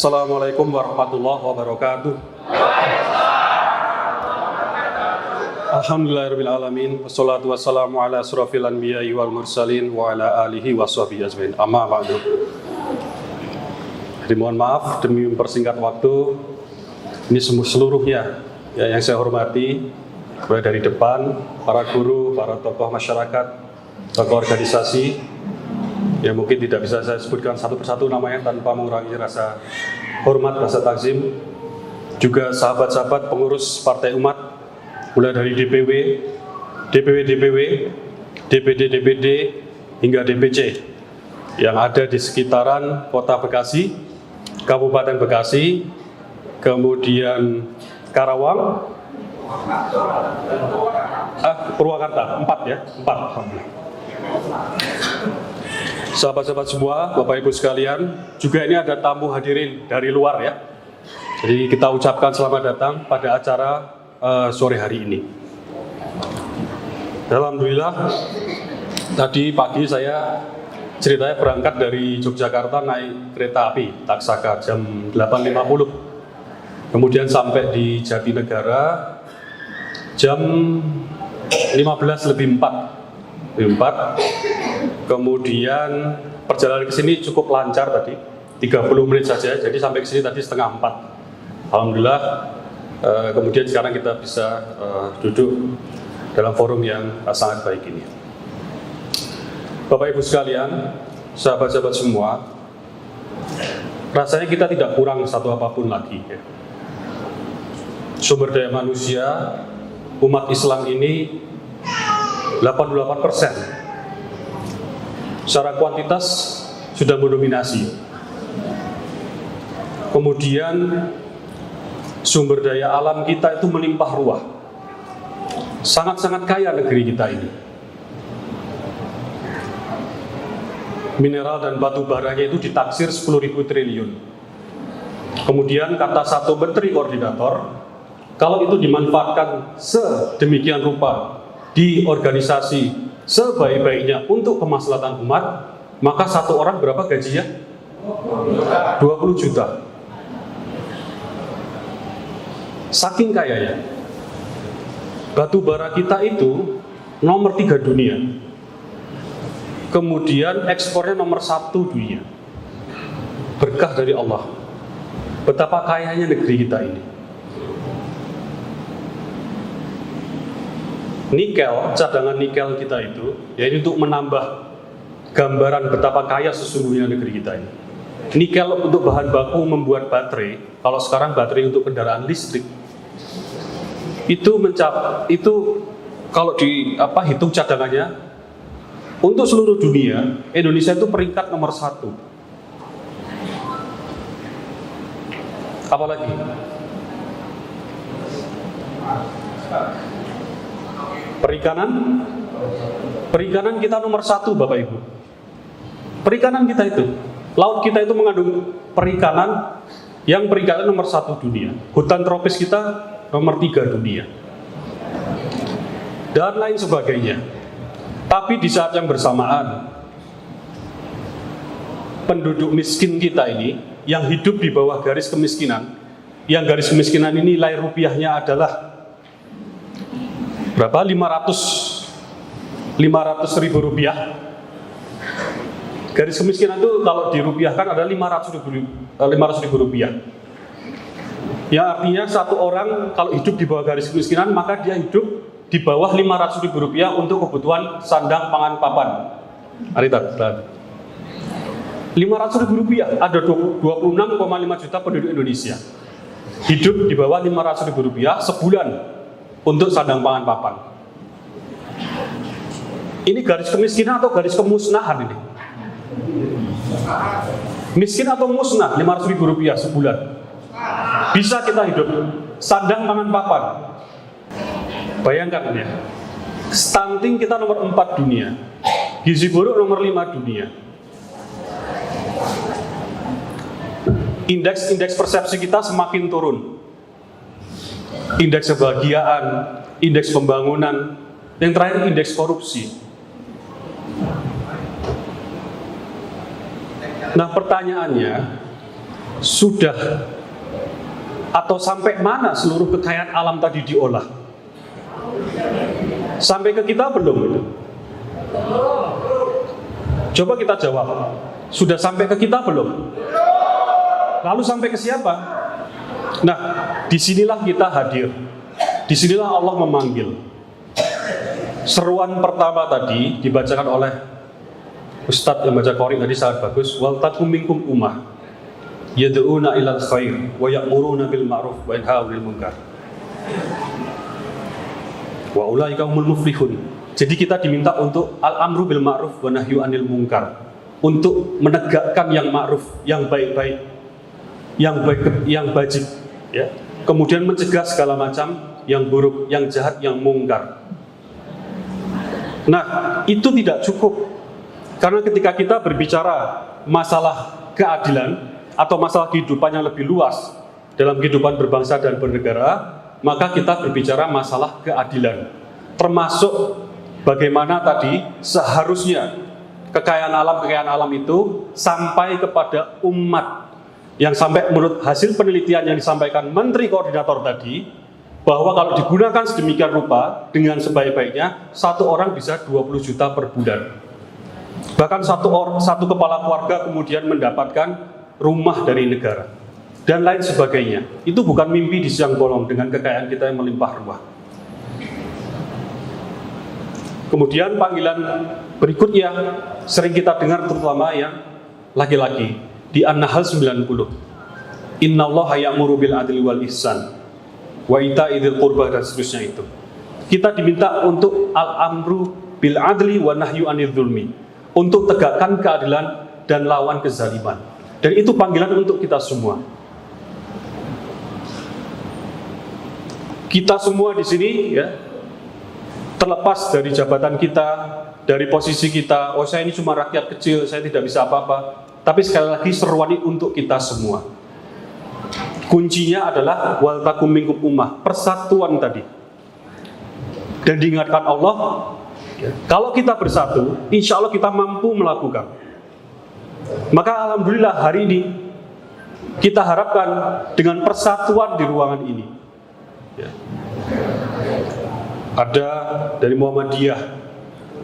Assalamualaikum warahmatullahi wabarakatuh. Alhamdulillahirrahmanirrahim. Wassalatu wassalamu ala asrofil anbiya'i wal mursalin wa ala alihi wa sahbihi ajmain. Amma ba'du. Jadi mohon maaf demi mempersingkat waktu. Ini seluruhnya yang saya hormati, mulai dari depan, para guru, para tokoh masyarakat, tokoh organisasi, ya mungkin tidak bisa saya sebutkan satu persatu namanya tanpa mengurangi rasa hormat, rasa takzim. Juga sahabat-sahabat pengurus Partai Umat, mulai dari DPW, DPW, DPD, hingga DPC yang ada di sekitaran Kota Bekasi, Kabupaten Bekasi, kemudian Karawang, Purwakarta, 4 ya, 4. Sahabat-sahabat semua, Bapak Ibu sekalian, juga ini ada tamu hadirin dari luar ya. Jadi kita ucapkan selamat datang pada acara sore hari ini. Alhamdulillah, tadi pagi saya ceritanya berangkat dari Yogyakarta naik kereta api Taksaka jam 8.50. Kemudian sampai di Jatinegara jam 15:04. Kemudian perjalanan ke sini cukup lancar tadi, 30 menit saja, jadi sampai ke sini tadi setengah 4. Alhamdulillah, kemudian sekarang kita bisa duduk dalam forum yang sangat baik ini. Bapak Ibu sekalian, sahabat-sahabat semua, rasanya kita tidak kurang satu apapun lagi ya. Sumber daya manusia umat Islam ini 88%. Secara kuantitas sudah mendominasi. Kemudian sumber daya alam kita itu melimpah ruah. Sangat-sangat kaya negeri kita ini. Mineral dan batu baranya itu ditaksir 10.000 triliun. Kemudian kata satu menteri koordinator, kalau itu dimanfaatkan sedemikian rupa di organisasi sebaik-baiknya untuk kemaslahatan umat, maka satu orang berapa gajinya? 20 juta. Saking kayanya. Batu bara kita itu nomor 3 dunia. Kemudian ekspornya nomor 1 dunia. Berkah dari Allah. Betapa kayanya negeri kita ini. Nikel, cadangan nikel kita itu, yaitu untuk menambah gambaran betapa kaya sesungguhnya negeri kita ini. Nikel untuk bahan baku membuat baterai, kalau sekarang baterai untuk kendaraan listrik, itu kalau hitung cadangannya, untuk seluruh dunia, Indonesia itu peringkat nomor 1. Apalagi? Perikanan kita nomor 1, Bapak Ibu. Perikanan kita itu, laut kita itu mengandung perikanan yang perikanan nomor 1 dunia. Hutan tropis kita nomor 3 dunia. Dan lain sebagainya. Tapi di saat yang bersamaan, penduduk miskin kita ini, yang hidup di bawah garis kemiskinan, yang garis kemiskinan ini nilai rupiahnya adalah berapa? 500 ribu rupiah. Garis kemiskinan itu kalau dirupiahkan ada 500 ribu rupiah. Yang artinya satu orang kalau hidup di bawah garis kemiskinan, maka dia hidup di bawah 500 ribu rupiah untuk kebutuhan sandang, pangan, papan. 500 ribu rupiah, ada 26,5 juta penduduk Indonesia. Hidup di bawah 500 ribu rupiah sebulan untuk sandang pangan papan. Ini garis kemiskinan atau garis kemusnahan ini? Miskin atau musnah 500 ribu rupiah sebulan. Bisa kita hidup sandang pangan papan. Bayangkan ya. Stunting kita nomor 4 dunia. Gizi buruk nomor 5 dunia. Indeks persepsi kita semakin turun. Indeks kebahagiaan, indeks pembangunan, yang terakhir indeks korupsi. Nah pertanyaannya, Sudah atau sampai mana seluruh kekayaan alam tadi diolah? Sampai ke kita belum itu? Coba kita jawab. Sudah sampai ke kita belum? Lalu sampai ke siapa? Nah, disinilah kita hadir. Disinilah Allah memanggil. Seruan pertama tadi dibacakan oleh Ustadz yang baca Qori tadi sangat bagus. Wal takum minkum ummah yad'una ilal khair wa ya'muruna bil ma'ruf wa yanhauna 'anil munkar wa ulaika humul muflihun. Jadi kita diminta untuk al-amru bil ma'ruf wa nahyu 'anil munkar, untuk menegakkan yang ma'ruf, yang baik-baik, yang baik, yang bajik, ya. Kemudian mencegah segala macam yang buruk, yang jahat, yang mungkar. Nah, itu tidak cukup. Karena ketika kita berbicara masalah keadilan atau masalah kehidupan yang lebih luas dalam kehidupan berbangsa dan bernegara, maka kita berbicara masalah keadilan, termasuk bagaimana tadi seharusnya kekayaan alam itu sampai kepada umat, yang sampai menurut hasil penelitian yang disampaikan Menteri Koordinator tadi, bahwa kalau digunakan sedemikian rupa dengan sebaik-baiknya, satu orang bisa 20 juta per bulan. Bahkan satu kepala keluarga kemudian mendapatkan rumah dari negara dan lain sebagainya. Itu bukan mimpi di siang bolong dengan kekayaan kita yang melimpah ruah. Kemudian panggilan berikutnya sering kita dengar, terutama yang laki-laki, di An-Nahl 90. Innallaha ya'muru bil adli wal ihsan wa ita'i dzil qurba, dan seterusnya itu. Kita diminta untuk al-amru bil adli wa nahyu 'anil dzulmi, untuk tegakkan keadilan dan lawan kezaliman. Dan itu panggilan untuk kita semua. Kita semua di sini, ya, terlepas dari jabatan kita, dari posisi kita, oh saya ini cuma rakyat kecil, saya tidak bisa apa-apa. Tapi sekali lagi seruan ini untuk kita semua. Kuncinya adalah wal takum minkum ummah, persatuan tadi. Dan diingatkan Allah, kalau kita bersatu, insya Allah kita mampu melakukan. Maka alhamdulillah hari ini kita harapkan dengan persatuan di ruangan ini, ya. Ada dari Muhammadiyah,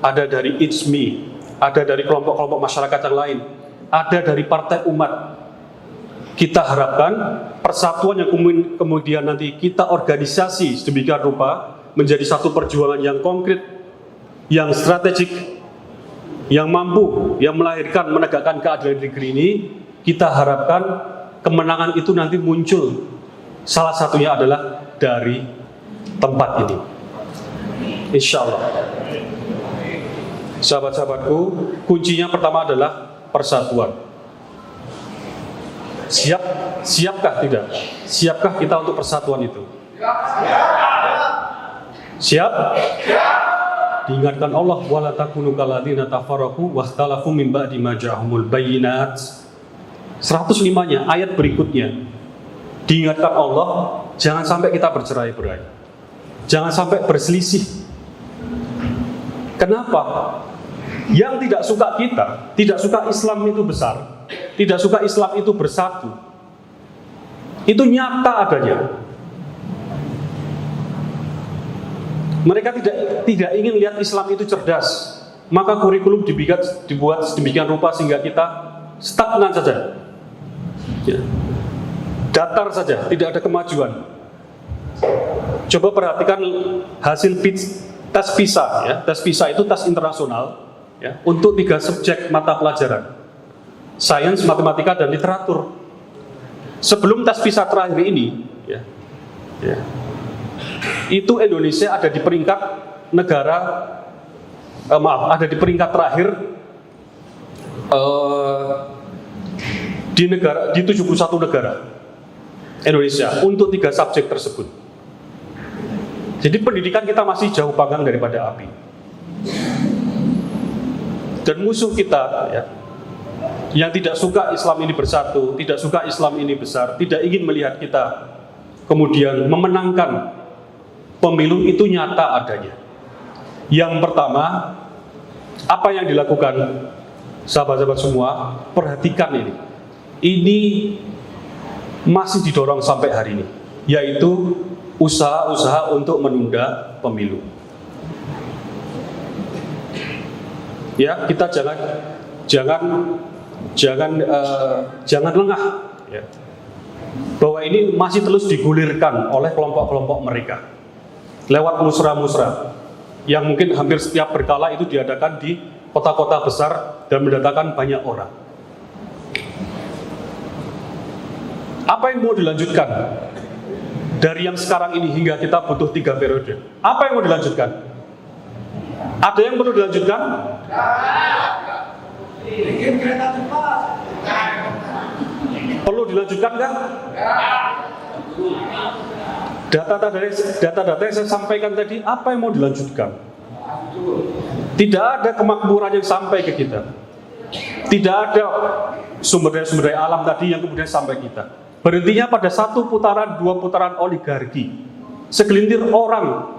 ada dari IJMI, ada dari kelompok-kelompok masyarakat yang lain, ada dari partai umat. Kita harapkan persatuan yang kemudian nanti kita organisasi sedemikian rupa menjadi satu perjuangan yang konkret, yang strategik, yang mampu, yang melahirkan, menegakkan keadilan di negeri ini. Kita harapkan kemenangan itu nanti muncul, salah satunya adalah dari tempat ini, insya Allah. Sahabat-sahabatku, kuncinya pertama adalah persatuan. Siapkah tidak? Siapkah kita untuk persatuan itu? Siap? Diingatkan Allah, wala takunu kalladzina tafarraqu wakhtalafu min ba'di ma ja'ahumul bayyinat. 105-nya ayat berikutnya. Diingatkan Allah, jangan sampai kita bercerai-berai. Jangan sampai berselisih. Kenapa? Yang tidak suka kita, tidak suka Islam itu besar, tidak suka Islam itu bersatu, itu nyata adanya. Mereka tidak ingin lihat Islam itu cerdas, maka kurikulum dibuat sedemikian rupa sehingga kita stagnan saja, ya, datar saja, tidak ada kemajuan. Coba perhatikan hasil tes PISA, ya. Tes PISA itu tes internasional, ya, untuk 3 subjek mata pelajaran: sains, matematika, dan literatur. Sebelum tes PISA terakhir ini, ya, itu Indonesia ada di peringkat ada di peringkat terakhir di 71 negara Indonesia untuk 3 subjek tersebut. Jadi pendidikan kita masih jauh panggang daripada api. Dan musuh kita, ya, yang tidak suka Islam ini bersatu, tidak suka Islam ini besar, tidak ingin melihat kita kemudian memenangkan pemilu, itu nyata adanya. Yang pertama, apa yang dilakukan sahabat-sahabat semua, perhatikan ini. Ini masih didorong sampai hari ini, yaitu usaha-usaha untuk menunda pemilu. Ya, kita jangan lengah, ya, bahwa ini masih terus digulirkan oleh kelompok-kelompok mereka lewat musra-musra yang mungkin hampir setiap berkala itu diadakan di kota-kota besar dan mendatangkan banyak orang. Apa yang mau dilanjutkan dari yang sekarang ini hingga kita butuh 3 periode? Apa yang mau dilanjutkan? Ada yang perlu dilanjutkan? Perlu dilanjutkan kan? Data-data yang saya sampaikan tadi, apa yang mau dilanjutkan? Tidak ada kemakmuran yang sampai ke kita. Tidak ada sumber daya alam tadi yang kemudian sampai kita. Berhentinya pada 1 putaran, 2 putaran oligarki. Segelintir orang.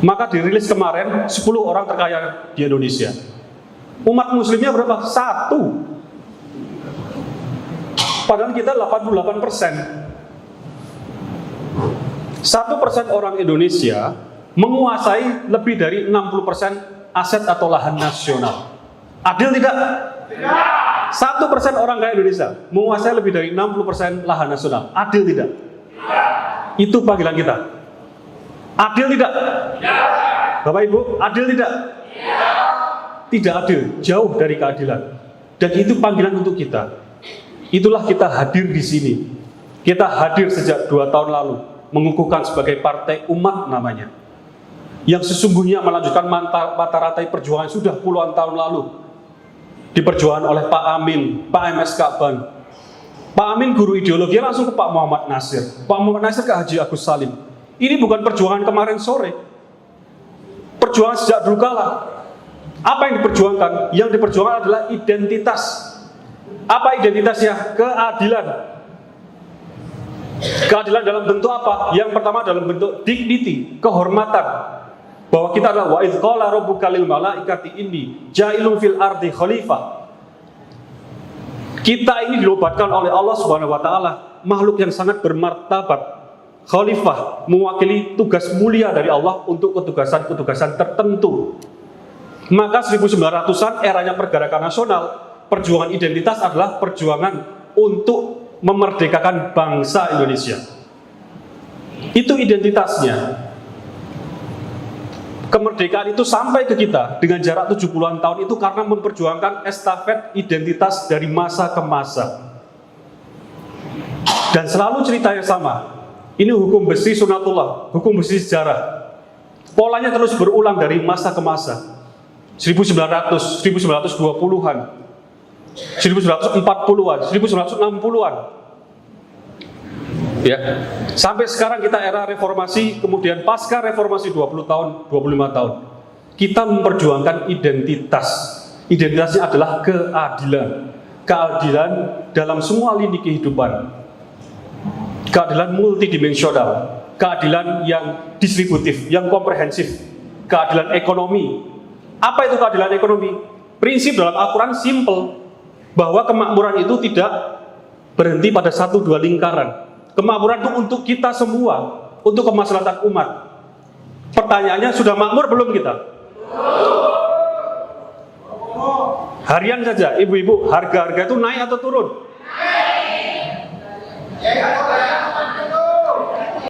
Maka dirilis kemarin 10 orang terkaya di Indonesia. Umat muslimnya berapa? 1. Padahal kita 88%. 1% orang Indonesia menguasai lebih dari 60% aset atau lahan nasional. Adil tidak? Tidak. 1% orang kaya Indonesia menguasai lebih dari 60% lahan nasional. Adil tidak? Tidak. Itu panggilan kita. Adil tidak? Tidak. Bapak Ibu, adil tidak? Tidak. Tidak adil, jauh dari keadilan. Dan itu panggilan untuk kita. Itulah kita hadir di sini. Kita hadir sejak 2 tahun lalu, mengukuhkan sebagai partai umat namanya, yang sesungguhnya melanjutkan mata rantai perjuangan sudah puluhan tahun lalu, diperjuangkan oleh Pak Amin, Pak MS Kaban. Pak Amin guru ideologi langsung ke Pak Muhammad Nasir, Pak Muhammad Nasir ke Haji Agus Salim. Ini bukan perjuangan kemarin sore, perjuangan sejak dulu kala. Apa yang diperjuangkan? Yang diperjuangkan adalah identitas. Apa identitasnya? Keadilan. Keadilan dalam bentuk apa? Yang pertama dalam bentuk dignity, kehormatan. Bahwa kita adalah wa idz qala rabbuka lil malaikati inni ja'ilun fil ardi khalifah. Kita ini dinobatkan oleh Allah Subhanahu wa taala makhluk yang sangat bermartabat. Khalifah mewakili tugas mulia dari Allah untuk ketugasan-ketugasan tertentu. Maka 1900-an eranya pergerakan nasional, perjuangan identitas adalah perjuangan untuk memerdekakan bangsa Indonesia. Itu identitasnya. Kemerdekaan itu sampai ke kita dengan jarak 70-an tahun itu karena memperjuangkan estafet identitas dari masa ke masa. Dan selalu ceritanya sama. Ini hukum besi sunatullah, hukum besi sejarah. Polanya terus berulang dari masa ke masa. 1900, 1920-an, 1940-an, 1960-an. Ya. Sampai sekarang kita era reformasi, kemudian pasca reformasi 20 tahun, 25 tahun. Kita memperjuangkan identitas. Identitasnya adalah keadilan. Keadilan dalam semua lini kehidupan. Keadilan multidimensional. Keadilan yang distributif, yang komprehensif. Keadilan ekonomi. Apa itu keadilan ekonomi? Prinsip dalam Al-Quran simple, bahwa kemakmuran itu tidak berhenti pada 1-2 lingkaran. Kemakmuran itu untuk kita semua, untuk kemaslahatan umat. Pertanyaannya, sudah makmur belum kita? Harian saja, ibu-ibu, harga-harga itu naik atau turun? Naik.